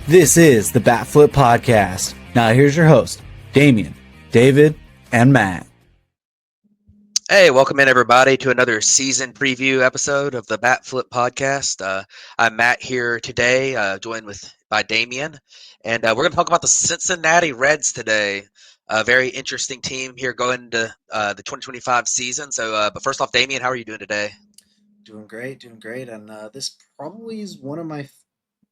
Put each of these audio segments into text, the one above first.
This is the Bat Flip Podcast. Now here's your host, Damien, David, and Matt. Hey, welcome in everybody to another season preview episode of the Bat Flip Podcast. I'm Matt here today, joined by Damien, and we're going to talk about the Cincinnati Reds today. A very interesting team here going into the 2025 season. But first off, Damien, how are you doing today? Doing great. And this probably is one of my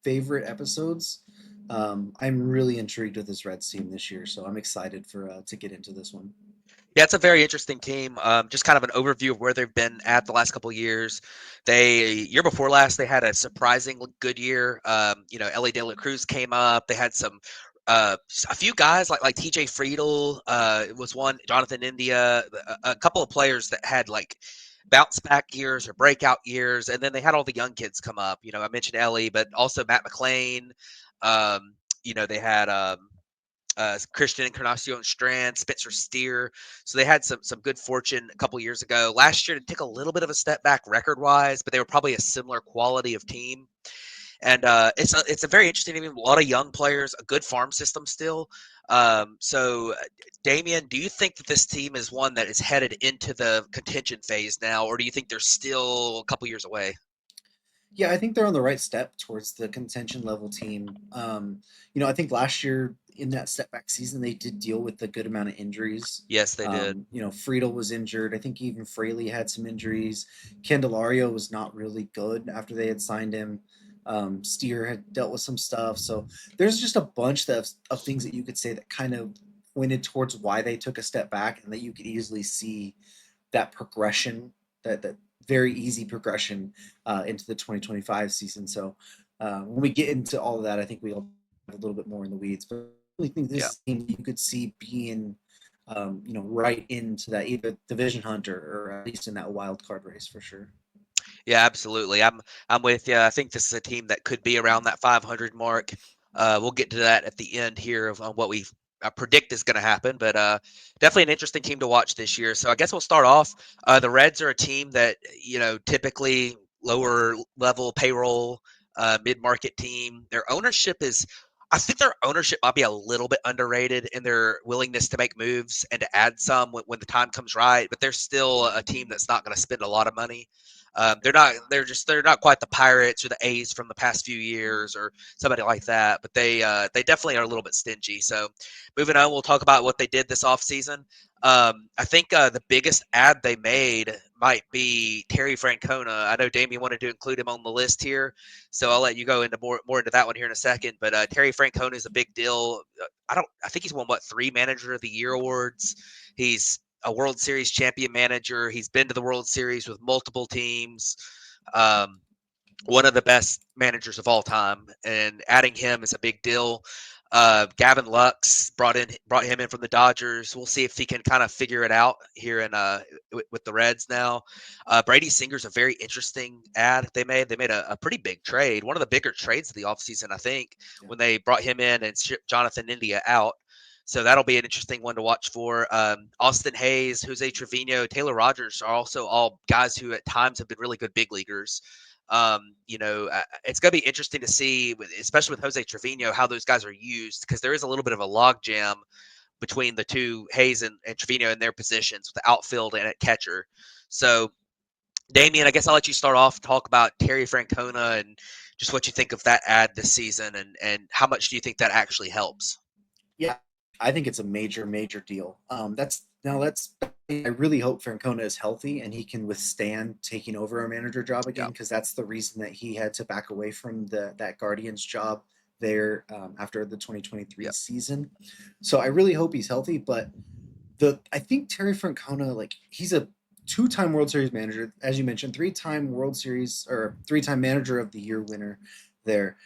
favorite episodes. I'm really intrigued with this Reds team this year, so I'm excited for to get into this one. Yeah, it's a very interesting team. Just kind of an overview of where they've been at the last couple of years. Year before last, they had a surprisingly good year. Ellie De La Cruz came up. They had a few guys like TJ Friedel was one, Jonathan India, a couple of players that had like bounce back years or breakout years, and then they had all the young kids come up. I mentioned Ellie, but also Matt McLean. They had. Christian Encarnacion Strand, Spencer Steer. So they had some good fortune a couple years ago. Last year, it took a little bit of a step back record wise, but they were probably a similar quality of team. And it's a very interesting team. A lot of young players, a good farm system still. Damien, do you think that this team is one that is headed into the contention phase now, or do you think they're still a couple years away? Yeah, I think they're on the right step towards the contention level team. I think last year in that step back season, they did deal with a good amount of injuries. Yes, they did. Friedel was injured. I think even Fraley had some injuries. Candelario was not really good after they had signed him. Steer had dealt with some stuff. So there's just a bunch of things that you could say that kind of pointed towards why they took a step back and that you could easily see that progression, that very easy progression into the 2025 season. So when we get into all of that, I think we'll have a little bit more in the weeds. But I really think Yeah. this team you could see being, right into that either division hunt or at least in that wild card race for sure. Yeah, absolutely. I'm with you. I think this is a team that could be around that 500 mark. We'll get to that at the end here of on what we predict is going to happen, but definitely an interesting team to watch this year. So I guess we'll start off. The Reds are a team that typically lower level payroll, mid market team. I think their ownership might be a little bit underrated in their willingness to make moves and to add some when the time comes right. But they're still a team that's not going to spend a lot of money. They're not. They're not quite the Pirates or the A's from the past few years or somebody like that. But they definitely are a little bit stingy. So moving on, we'll talk about what they did this offseason. I think the biggest ad they made might be Terry Francona. I know Damien wanted to include him on the list here, so I'll let you go into more into that one here in a second. But Terry Francona is a big deal. I think he's won what 3 Manager of the Year awards. He's a World Series champion manager. He's been to the World Series with multiple teams. Um, One of the best managers of all time, and adding him is a big deal. Gavin Lux brought him in from the Dodgers. We'll see if he can kind of figure it out here in with the Reds now. Brady Singer's a very interesting ad they made. They made a pretty big trade, one of the bigger trades of the offseason, I think, Yeah. when they brought him in and shipped Jonathan India out. So that'll be an interesting one to watch for. Austin Hayes, Jose Trevino, Taylor Rogers are also all guys who at times have been really good big leaguers. It's going to be interesting to see, especially with Jose Trevino, how those guys are used because there is a little bit of a logjam between the two, Hayes and Trevino, in their positions with the outfield and at catcher. So, Damien, I guess I'll let you start off, talk about Terry Francona and just what you think of that ad this season and how much do you think that actually helps? Yeah, I think it's a major deal. That's I really hope Francona is healthy and he can withstand taking over a manager job Yeah. again because that's the reason that he had to back away from that Guardians job there after the 2023 Yeah. season. So I really hope he's healthy. But the I think Terry Francona, like he's a two-time World Series manager, as you mentioned, three-time World Series or three-time Manager of the Year winner there.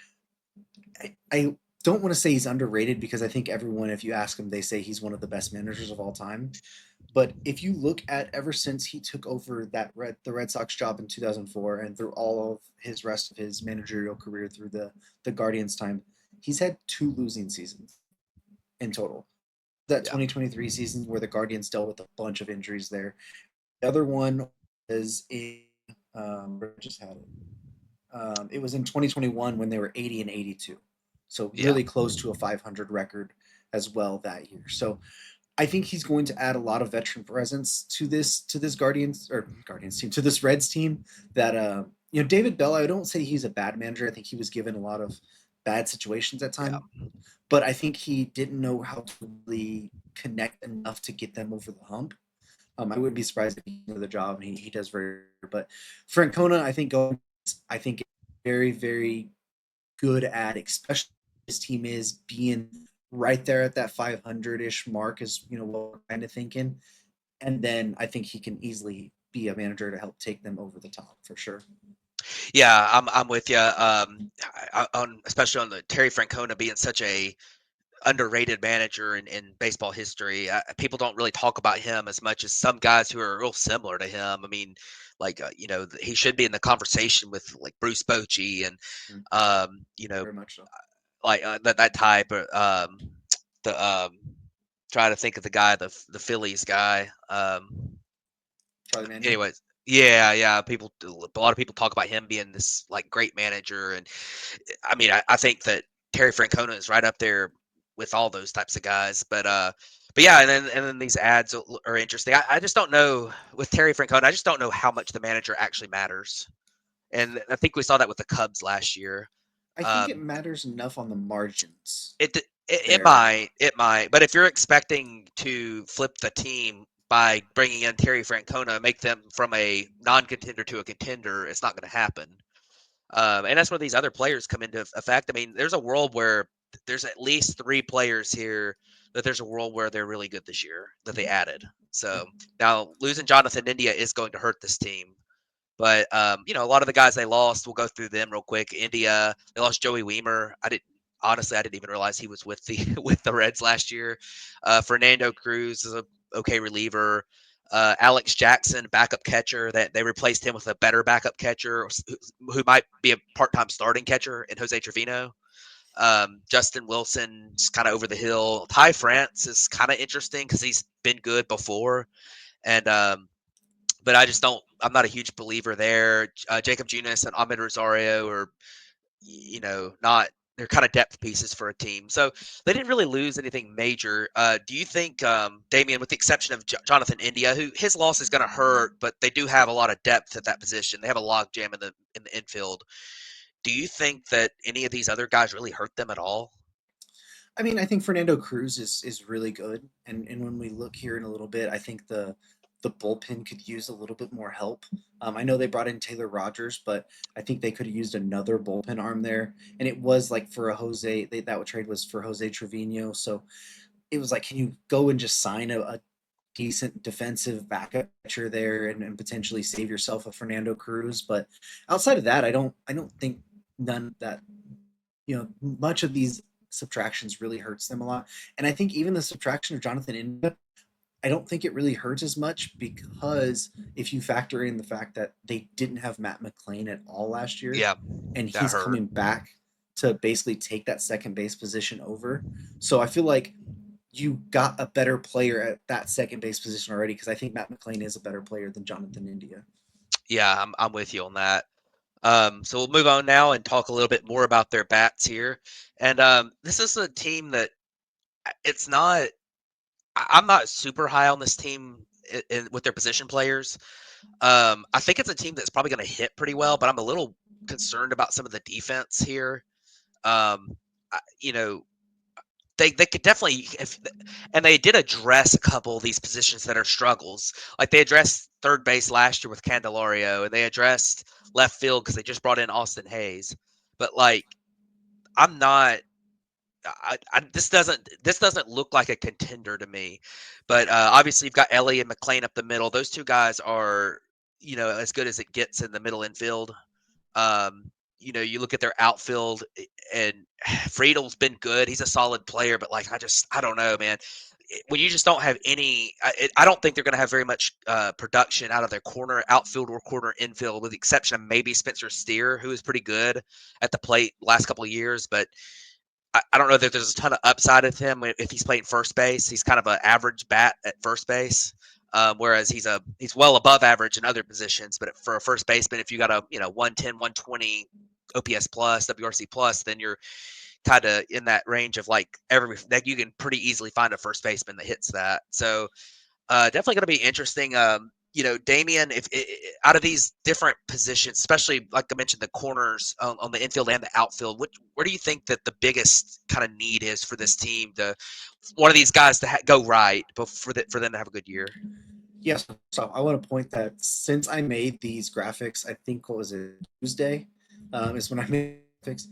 I don't want to say he's underrated because I think everyone, if you ask him, they say he's one of the best managers of all time. But if you look at ever since he took over the Red Sox job in 2004 and through all of his rest of his managerial career through the Guardians time, he's had two losing seasons in total. That Yeah. 2023 season where the Guardians dealt with a bunch of injuries there. The other one was in where I just had it. It was in 2021 when they were 80 and 82. So Yeah. really close to a 500 record as well that year. So I think he's going to add a lot of veteran presence to this Guardians team, to this Reds team. That David Bell, I don't say he's a bad manager. I think he was given a lot of bad situations at Yeah. time, but I think he didn't know how to really connect enough to get them over the hump. I wouldn't be surprised if he did the job, and he does very. But Francona, I think very very good at, especially his team is being right there at that 500 ish mark is what we're kind of thinking, and then I think he can easily be a manager to help take them over the top for sure. Yeah, I'm with you. On especially on the Terry Francona being such a underrated manager in baseball history. People don't really talk about him as much as some guys who are real similar to him. I mean, like he should be in the conversation with like Bruce Bochy and Mm, um, you know, very much so. like that type. Or the trying to think of the guy, the Phillies guy. Charlie Mannion. Anyways, yeah, yeah. A lot of people talk about him being this like great manager, and I mean, I think that Terry Francona is right up there with all those types of guys. But yeah, and then these ads are interesting. I just don't know with Terry Francona. I just don't know how much the manager actually matters, and I think we saw that with the Cubs last year. I think it Um, matters enough on the margins it there. might, but if you're expecting to flip the team by bringing in Terry Francona, make them from a non-contender to a contender, it's not going to happen. And that's where these other players come into effect. I mean, there's a world where there's at least three players here that there's a world where they're really good this year that they Mhm. added. Yeah. So now losing Jonathan India is going to hurt this team. But a lot of the guys they lost, we'll go through them real quick. India, they lost Joey Weimer. I didn't even realize he was with the with the Reds last year. Fernando Cruz is a okay reliever. Alex Jackson, backup catcher, that they replaced him with a better backup catcher who might be a part-time starting catcher in Jose Trevino. Justin Wilson's kind of over the hill. Ty France is kind of interesting because he's been good before, and but I just don't. I'm not a huge believer there. Jacob Junis and Ahmed Rosario are, not. They're kind of depth pieces for a team, so they didn't really lose anything major. Do you think, Damien, with the exception of Jonathan India, who his loss is going to hurt, but they do have a lot of depth at that position. They have a log jam in the infield. Do you think that any of these other guys really hurt them at all? I mean, I think Fernando Cruz is really good, and when we look here in a little bit, I think the bullpen could use a little bit more help. I know they brought in Taylor Rogers, but I think they could have used another bullpen arm there. And it was like for a that trade was for Jose Trevino, so it was like, can you go and just sign a decent defensive backup catcher there and potentially save yourself a Fernando Cruz? But outside of that, I don't think none that much of these subtractions really hurts them a lot. And I think even the subtraction of Jonathan India, I don't think it really hurts as much because if you factor in the fact that they didn't have Matt McLean at all last year, Yeah, and that he's hurt. coming back to basically take that second base position over. So I feel like you got a better player at that second base position already because I think Matt McLean is a better player than Jonathan India. Yeah, I'm with you on that. So we'll move on now and talk a little bit more about their bats here. And this is a team that it's not. I'm not super high on this team with their position players. I think it's a team that's probably going to hit pretty well, but I'm a little concerned about some of the defense here. Um, I- you know, they could definitely and they did address a couple of these positions that are struggles. Like they addressed third base last year with Candelario, and they addressed left field because they just brought in Austin Hayes. But like, I'm not. This doesn't look like a contender to me. But obviously, you've got Ellie and McLean up the middle. Those two guys are as good as it gets in the middle infield. Um, you look at their outfield, and Friedel's been good. He's a solid player, but like I don't know, man. When you just don't have any, I don't think they're going to have very much production out of their corner outfield or corner infield, with the exception of maybe Spencer Steer, who is pretty good at the plate last couple of years. But I don't know that there's a ton of upside with him if he's playing first base. He's kind of an average bat at first base. Whereas he's well above average in other positions, but for a first baseman, if you got a 110, 120 OPS plus, WRC plus, then you're kind of in that range of like every that you can pretty easily find a first baseman that hits that. So definitely going to be interesting. Damien, if out of these different positions, especially like I mentioned, the corners on the infield and the outfield, where do you think that the biggest kind of need is for this team to one of these guys to go right, but for them to have a good year? Yes. So I want to point that since I made these graphics, I think what was it Tuesday, is when I made graphics.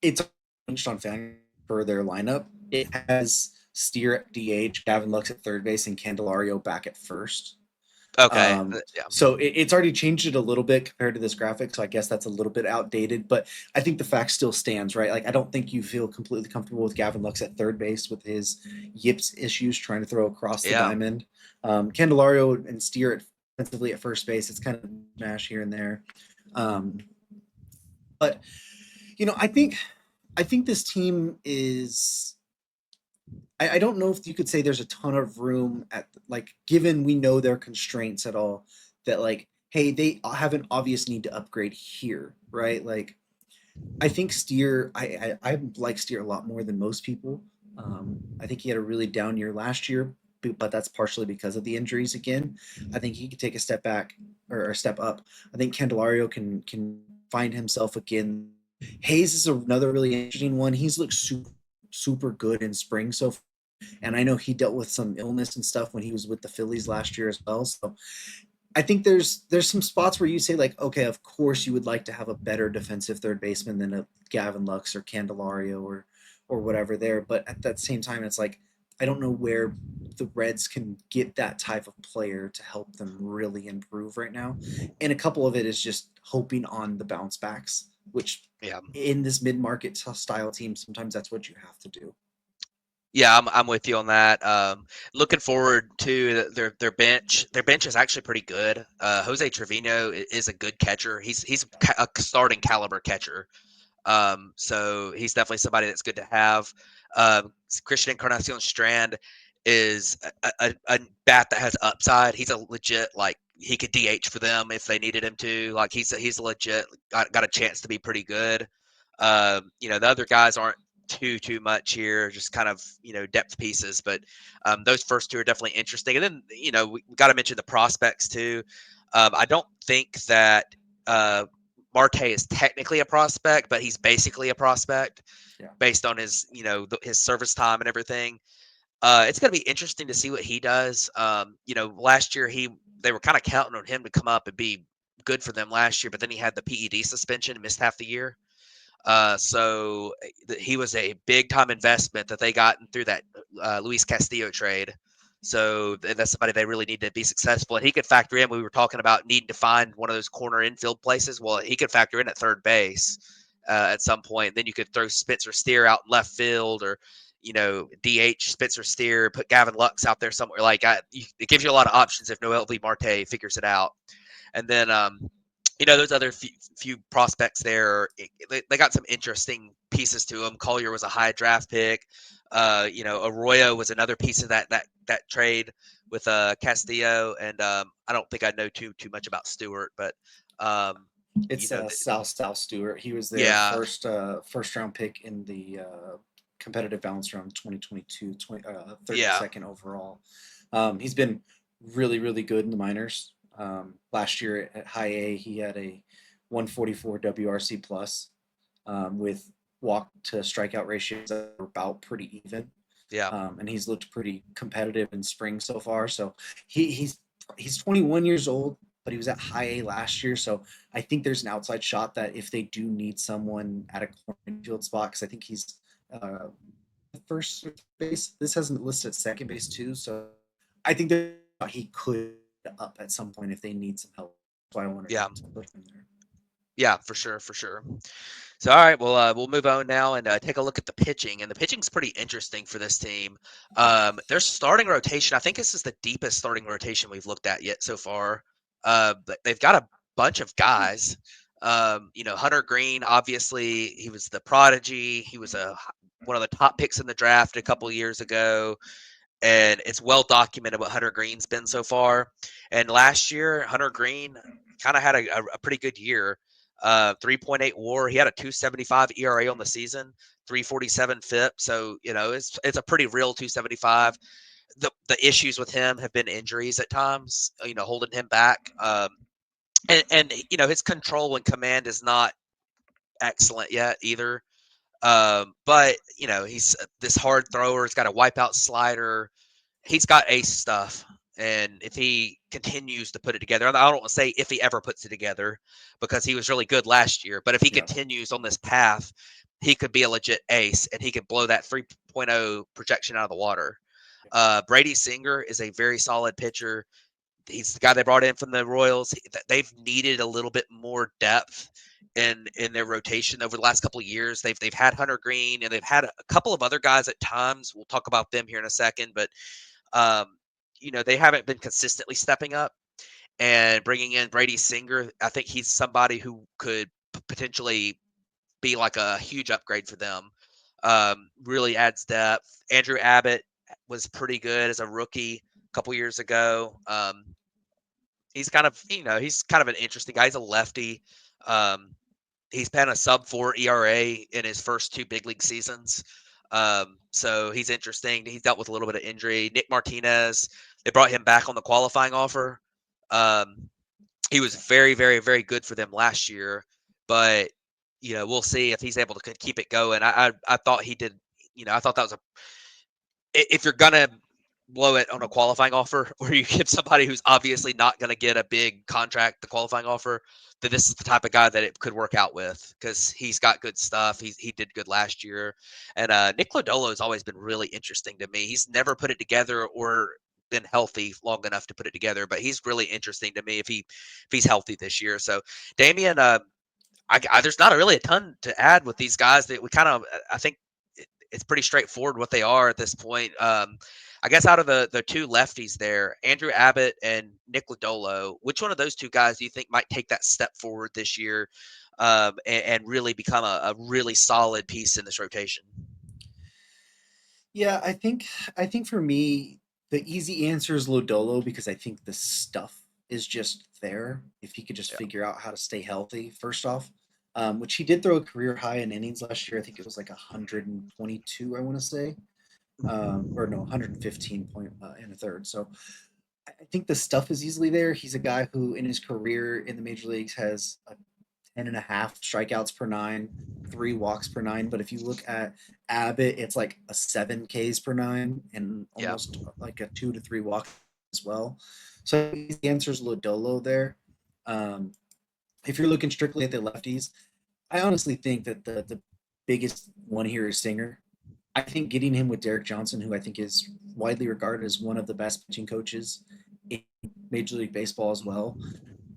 It's changed on fan for their lineup. It has Steer at DH, Gavin Lux at third base, and Candelario back at first. Okay, yeah, So it's already changed it a little bit compared to this graphic. So I guess that's a little bit outdated, but I think the fact still stands, right? Like I don't think you feel completely comfortable with Gavin Lux at third base with his yips issues trying to throw across the yeah, diamond. Candelario and Steer defensively at first base. It's kind of smash here and there. Um, but I think this team is. I don't know if you could say there's a ton of room at like given we know their constraints at all that like hey they have an obvious need to upgrade here, right? Like I think Steer I like Steer a lot more than most people. I think he had a really down year last year, but that's partially because of the injuries again. I think he could take a step back or a step up. I think Candelario can find himself again. Hayes is another really interesting one. He's looked super good in spring so far. And I know he dealt with some illness and stuff when he was with the Phillies last year as well. So I think there's some spots where you say like, okay, of course you would like to have a better defensive third baseman than a Gavin Lux or Candelario or whatever there. But at that same time, it's like I don't know where the Reds can get that type of player to help them really improve right now. And a couple of it is just hoping on the bounce backs, which yeah. in this mid market style team, sometimes that's what you have to do. Yeah, I'm with you on that. Looking forward to their bench. Their bench is actually pretty good. Jose Trevino is a good catcher. He's a starting caliber catcher. So he's definitely somebody that's good to have. Christian Encarnacion Strand is a bat that has upside. He's a legit like he could DH for them if they needed him to. Like he's legit got a chance to be pretty good. The other guys aren't too much here, just kind of depth pieces. But those first two are definitely interesting. And then we got to mention the prospects too. I don't think that Marte is technically a prospect, but he's basically a prospect Yeah. based on his his service time and everything. It's going to be interesting to see what he does. Last year they were kind of counting on him to come up and be good for them last year, but then he had the PED suspension and missed half the year. He was a big time investment that they got through that Luis Castillo trade. So that's somebody they really need to be successful. And he could factor in. We were talking about needing to find one of those corner infield places. Well, he could factor in at third base at some point. Then you could throw Spencer Steer out in left field, or DH Spencer Steer, put Gavin Lux out there somewhere. It gives you a lot of options if Noel V. Marte figures it out. And then those other few prospects there, they got some interesting pieces to them. Collier was a high draft pick. Arroyo was another piece of that trade with Castillo, and I don't think I know too much about Stewart, but um, It's Sal Stewart. He was their yeah, first round pick in the competitive balance round 2022, 32nd yeah, overall. He's been really good in the minors. Last year at High A, he had a 144 WRC plus with walk to strikeout ratios that are about pretty even. yeah, And he's looked pretty competitive in spring so far. So he's 21 years old, but he was at High A last year. So I think there's an outside shot that if they do need someone at a cornfield spot, because I think he's uh, first base. This hasn't listed at second base too. So I think that he could up at some point if they need some help. So I wanted yeah, to put him there. yeah, for sure, for sure. So, all right, well, we'll move on now and take a look at the pitching. And the pitching's pretty interesting for this team. Their starting rotation, I think this is the deepest starting rotation we've looked at yet so far. But they've got a bunch of guys. Hunter Green, obviously, he was the prodigy. He was one of the top picks in the draft a couple years ago. And it's well documented what Hunter Green's been so far. And last year, Hunter Green kind of had a pretty good year. 3.8 WAR. He had a 2.75 ERA on the season, 3.47 FIP. So it's a pretty real 2.75. The issues with him have been injuries at times, holding him back. And his control and command is not excellent yet either. But he's this hard thrower. He's got a wipeout slider. He's got ace stuff. And if he continues to put it together, I don't want to say if he ever puts it together because he was really good last year. But if he Yeah. continues on this path, he could be a legit ace and he could blow that 3.0 projection out of the water. Brady Singer is a very solid pitcher. He's the guy they brought in from the Royals. They've needed a little bit more depth in their rotation over the last couple of years. They've had Hunter Green and they've had a couple of other guys at times. We'll talk about them here in a second, but um, they haven't been consistently stepping up. And bringing in Brady Singer, I think he's somebody who could potentially be like a huge upgrade for them. Really adds depth. Andrew Abbott was pretty good as a rookie a couple years ago. He's kind of an interesting guy. He's a lefty. Um, he's had a sub 4 ERA in his first two big league seasons. So he's interesting. He's dealt with a little bit of injury. Nick Martinez, they brought him back on the qualifying offer. Um, he was very, very, very good for them last year, but we'll see if he's able to keep it going. I thought he did. I thought that was if you're gonna blow it on a qualifying offer, or you give somebody who's obviously not going to get a big contract the qualifying offer, then this is the type of guy that it could work out with because he's got good stuff. He did good last year, and Nick Lodolo has always been really interesting to me. He's never put it together or been healthy long enough to put it together, but he's really interesting to me if he's healthy this year. So Damien, there's not really a ton to add with these guys that we kind of I think it's pretty straightforward what they are at this point. I guess out of the two lefties there, Andrew Abbott and Nick Lodolo, which one of those two guys do you think might take that step forward this year and really become a really solid piece in this rotation? Yeah, I think for me the easy answer is Lodolo because I think the stuff is just there if he could just Yeah. figure out how to stay healthy first off. Which he did throw a career high in innings last year. I think it was like 122, I want to say, or no, 115 point in a third. So I think the stuff is easily there. He's a guy who, in his career in the major leagues, has a 10.5 strikeouts per nine, 3 walks per 9. But if you look at Abbott, it's like a 7 Ks per nine and Yeah. almost like a 2 to 3 walks as well. So the answer is Lodolo there. Um, if you're looking strictly at the lefties, I honestly think that the biggest one here is Singer. I think getting him with Derek Johnson, who I think is widely regarded as one of the best pitching coaches in Major League Baseball as well.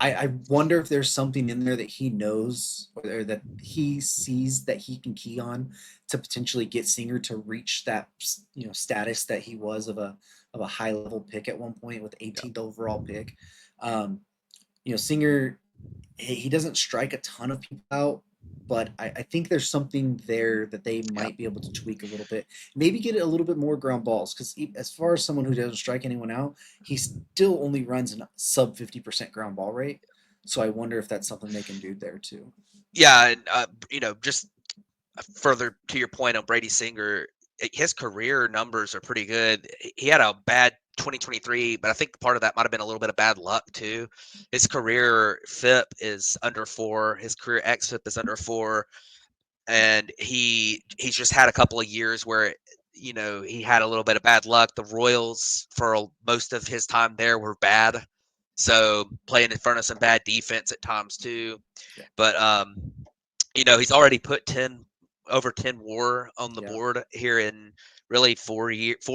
I wonder if there's something in there that he knows or that he sees that he can key on to potentially get Singer to reach that status that he was of a high level pick at one point with Yeah. 18th overall pick. Um, Singer, he doesn't strike a ton of people out, but I think there's something there that they Yeah. might be able to tweak a little bit. Maybe get a little bit more ground balls because as far as someone who doesn't strike anyone out, he still only runs a sub 50% ground ball rate. So I wonder if that's something they can do there too. Yeah. And, just further to your point on Brady Singer, his career numbers are pretty good. He had a bad 2023, but I think part of that might have been a little bit of bad luck too. His career FIP is under 4. His career xFIP is under 4, and he's just had a couple of years where he had a little bit of bad luck. The Royals for most of his time there were bad, so playing in front of some bad defense at times too. Yeah, But he's already put 10 over 10 WAR on the yeah, board here in really 4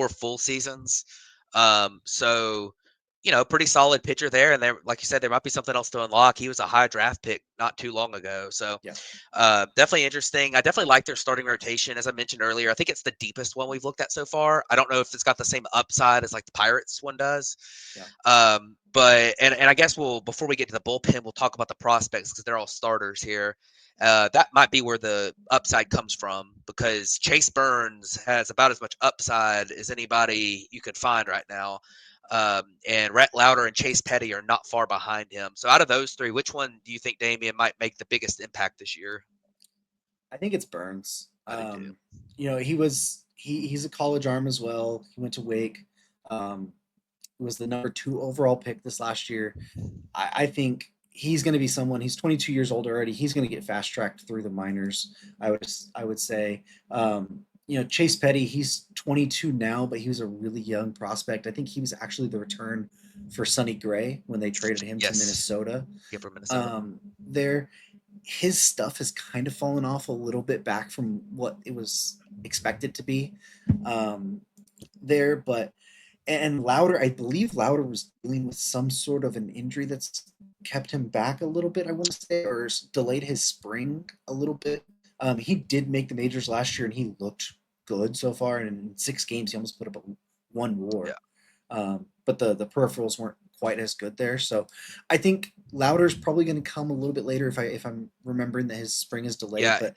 full seasons. So pretty solid pitcher there. And there, like you said, there might be something else to unlock. He was a high draft pick not too long ago. So yeah, definitely interesting. I definitely like their starting rotation. As I mentioned earlier, I think it's the deepest one we've looked at so far. I don't know if it's got the same upside as like the Pirates one does. yeah, But and I guess before we get to the bullpen, we'll talk about the prospects because they're all starters here. That might be where the upside comes from because Chase Burns has about as much upside as anybody you could find right now. And Rhett Lauder and Chase Petty are not far behind him. So out of those three, which one do you think Damien might make the biggest impact this year? I think it's Burns. I do too. He's a college arm as well. He went to Wake. Um, he was the number 2 overall pick this last year. I think he's going to be someone. He's 22 years old already. He's going to get fast tracked through the minors. I would say. Chase Petty. He's 22 now, but he was a really young prospect. I think he was actually the return for Sonny Gray when they traded him to Yes. Minnesota. Yeah, from Minnesota. There, his stuff has kind of fallen off a little bit back from what it was expected to be. Um, there, but and Louder, I believe Louder was dealing with some sort of an injury that's kept him back a little bit, I want to say, or delayed his spring a little bit. He did make the majors last year and he looked good so far. And in 6 games, he almost put up one Yeah. WAR. But the peripherals weren't quite as good there. So I think Louder's probably going to come a little bit later if I'm remembering that his spring is delayed. Yeah, But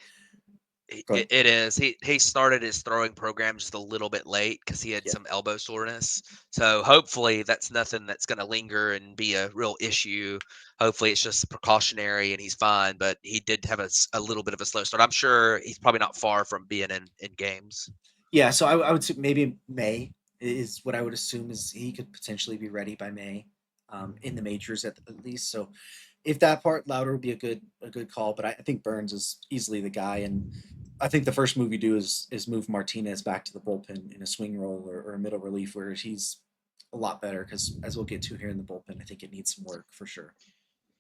go ahead. it is. He started his throwing program just a little bit late because he had Yeah. some elbow soreness. So hopefully that's nothing that's going to linger and be a real issue. Hopefully it's just precautionary and he's fine. But he did have a little bit of a slow start. I'm sure he's probably not far from being in games. Yeah, so I would say maybe May is what I would assume is he could potentially be ready by May, in the majors at least. So if that part Louder would be a good call, but I think Burns is easily the guy, and I think the first move you do is move Martinez back to the bullpen in a swing role or a middle relief where he's a lot better because as we'll get to here in the bullpen, I think it needs some work for sure.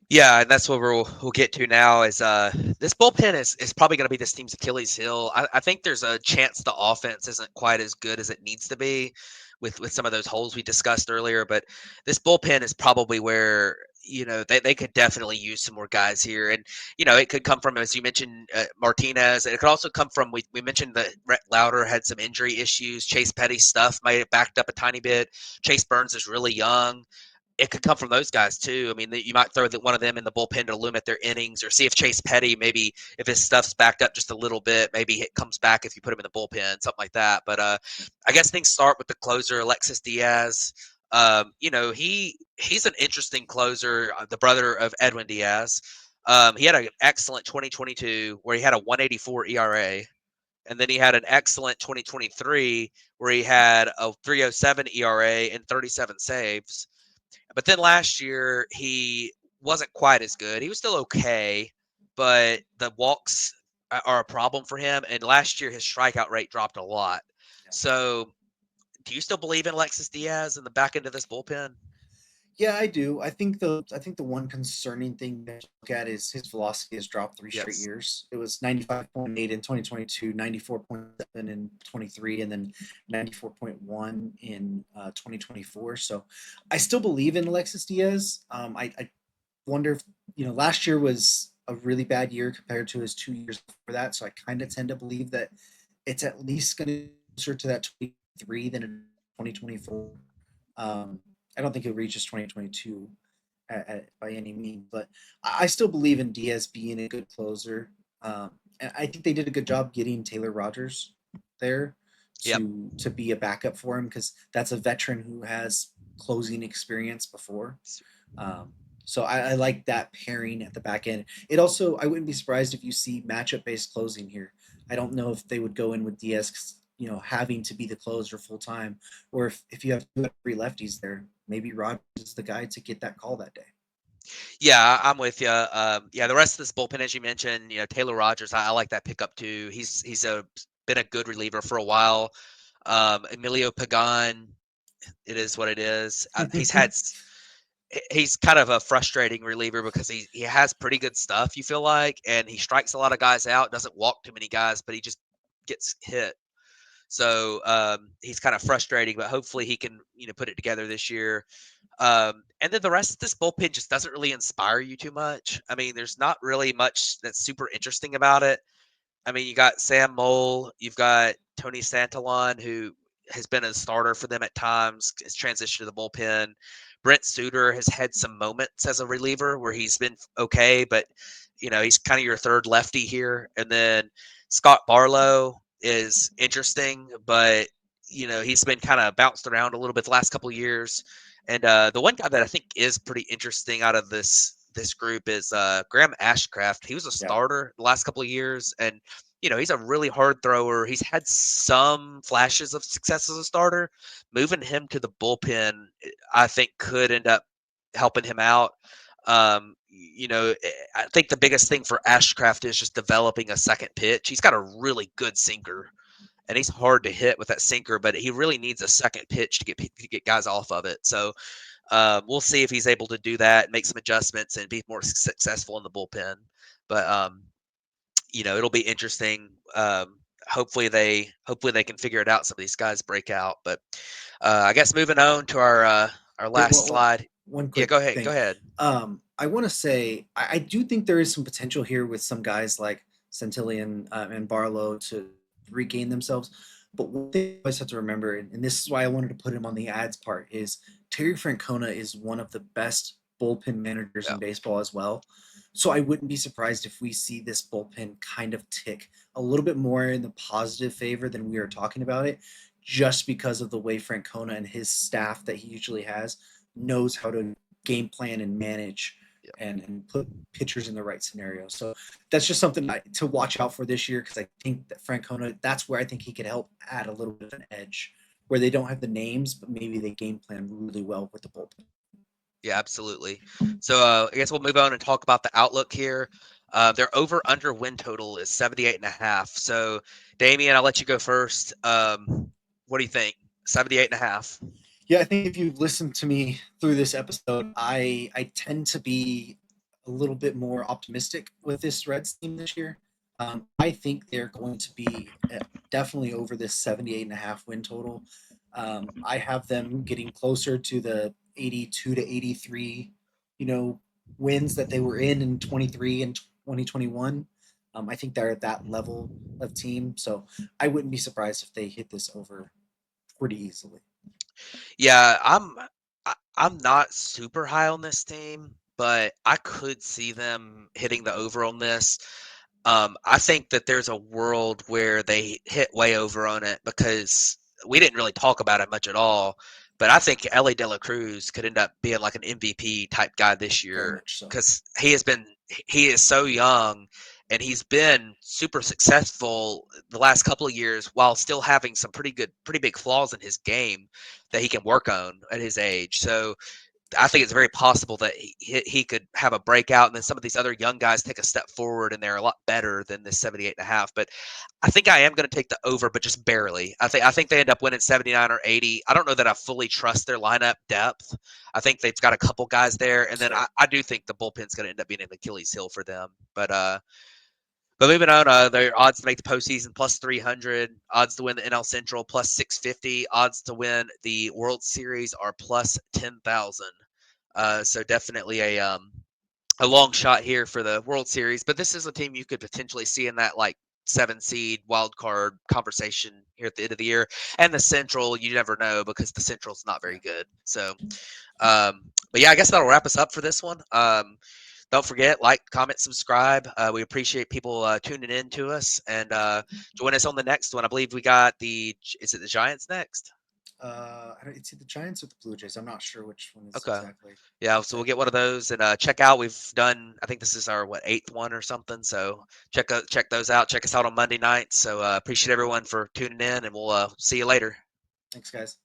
Yeah, and that's what we'll get to now is this bullpen is probably going to be this team's Achilles heel. I think there's a chance the offense isn't quite as good as it needs to be with some of those holes we discussed earlier, but this bullpen is probably where they could definitely use some more guys here. And it could come from, as you mentioned, Martinez. It could also come from, we mentioned that Rhett Lauder had some injury issues. Chase Petty's stuff might have backed up a tiny bit. Chase Burns is really young. It could come from those guys too. I mean, you might throw one of them in the bullpen to limit their innings, or see if Chase Petty, maybe if his stuff's backed up just a little bit, maybe it comes back if you put him in the bullpen, something like that. But I guess things start with the closer, Alexis Diaz. He's an interesting closer, the brother of Edwin Diaz. He had an excellent 2022 where he had a 184 ERA, and then he had an excellent 2023 where he had a 307 ERA and 37 saves. But then last year he wasn't quite as good. He was still okay, but the walks are a problem for him. And last year his strikeout rate dropped a lot. So, do you still believe in Alexis Diaz in the back end of this bullpen? Yeah, I do. I think the one concerning thing that you look at is his velocity has dropped 3 straight Yes. years. It was 95.8 in 2022, 94.7 in 23, and then 94.1 in 2024. So I still believe in Alexis Diaz. I wonder if, last year was a really bad year compared to his 2 years before that. So I kind of tend to believe that it's at least going to be closer to that 23 than in 2024. Um, I don't think he'll reach his 2022 by any means, but I still believe in Diaz being a good closer. And I think they did a good job getting Taylor Rogers there Yep. to be a backup for him because that's a veteran who has closing experience before. Um, so I like that pairing at the back end. It also, I wouldn't be surprised if you see matchup based closing here. I don't know if they would go in with Diaz, having to be the closer full time, or if you have 2 or 3 lefties there, maybe Rogers is the guy to get that call that day. Yeah, I'm with you. Yeah, the rest of this bullpen, as you mentioned, Taylor Rogers, I like that pickup too. He's been a good reliever for a while. Emilio Pagan, it is what it is. He's kind of a frustrating reliever because he has pretty good stuff. You feel like, and he strikes a lot of guys out. Doesn't walk too many guys, but he just gets hit. So he's kind of frustrating, but hopefully he can put it together this year. And then the rest of this bullpen just doesn't really inspire you too much. I mean, there's not really much that's super interesting about it. I mean, you got Sam Mole, you've got Tony Santillan, who has been a starter for them at times, has transitioned to the bullpen. Brent Suter has had some moments as a reliever where he's been okay, but he's kind of your third lefty here. And then Scott Barlow is interesting, but he's been kind of bounced around a little bit the last couple of years. And the one guy that I think is pretty interesting out of this group is Graham Ashcraft. He was a Yeah. starter the last couple of years, and he's a really hard thrower. He's had some flashes of success as a starter. Moving him to the bullpen, I think, could end up helping him out. I think the biggest thing for Ashcraft is just developing a second pitch. He's got a really good sinker, and he's hard to hit with that sinker, but he really needs a second pitch to get guys off of it. So we'll see if he's able to do that, make some adjustments, and be more successful in the bullpen. But it'll be interesting. Hopefully they can figure it out. Some of these guys break out, but I guess moving on to our Wait, last slide. one Yeah, quick go ahead. Go thing. ahead. I want to say I do think there is some potential here with some guys like Centillion and Barlow to regain themselves. But one thing you always have to remember, and this is why I wanted to put him on the ads part, is Terry Francona is one of the best bullpen managers Yeah. in baseball as well. So I wouldn't be surprised if we see this bullpen kind of tick a little bit more in the positive favor than we are talking about it, just because of the way Francona and his staff that he usually has knows how to game plan and manage Yeah. and put pitchers in the right scenario. So that's just something to watch out for this year because I think that Francona, that's where I think he could help add a little bit of an edge where they don't have the names, but maybe they game plan really well with the bullpen. Yeah, absolutely. So I guess we'll move on and talk about the outlook here. Their over under win total is 78.5. So Damien, I'll let you go first. What do you think? 78.5. Yeah, I think if you've listened to me through this episode, I tend to be a little bit more optimistic with this Reds team this year. I think they're going to be definitely over this 78.5 win total. I have them getting closer to the 82 to 83, you know, wins that they were in 23 and 2021. I think they're at that level of team, so I wouldn't be surprised if they hit this over pretty easily. Yeah, I'm not super high on this team, but I could see them hitting the over on this. I think that there's a world where they hit way over on it because we didn't really talk about it much at all. But I think Ellie De La Cruz could end up being like an MVP type guy this Very year much so. because he is so young and he's been super successful the last couple of years while still having some pretty big flaws in his game that he can work on at his age. So I think it's very possible that he could have a breakout, and then some of these other young guys take a step forward, and they're a lot better than this 78.5. But I think I am going to take the over, but just barely. I think they end up winning 79 or 80. I don't know that I fully trust their lineup depth. I think they've got a couple guys there, and then Same. I do think the bullpen's going to end up being an Achilles heel for them. But moving on, their odds to make the postseason plus 300, odds to win the NL Central plus 650, odds to win the World Series are plus 10,000. So definitely a long shot here for the World Series, but this is a team you could potentially see in that like 7 seed wild card conversation here at the end of the year. And the Central, you never know because the Central's not Yeah. very good. So, but yeah, I guess that'll wrap us up for this one. Don't forget, like, comment, subscribe. We appreciate people tuning in to us and join us on the next one. I believe we got is it the Giants next? It's the Giants or the Blue Jays. I'm not sure which one is Okay. exactly. Yeah, But so we'll get one of those and check out. We've done, I think this is our eighth one or something. So check those out. Check us out on Monday nights. So appreciate everyone for tuning in, and we'll see you later. thanks, guys.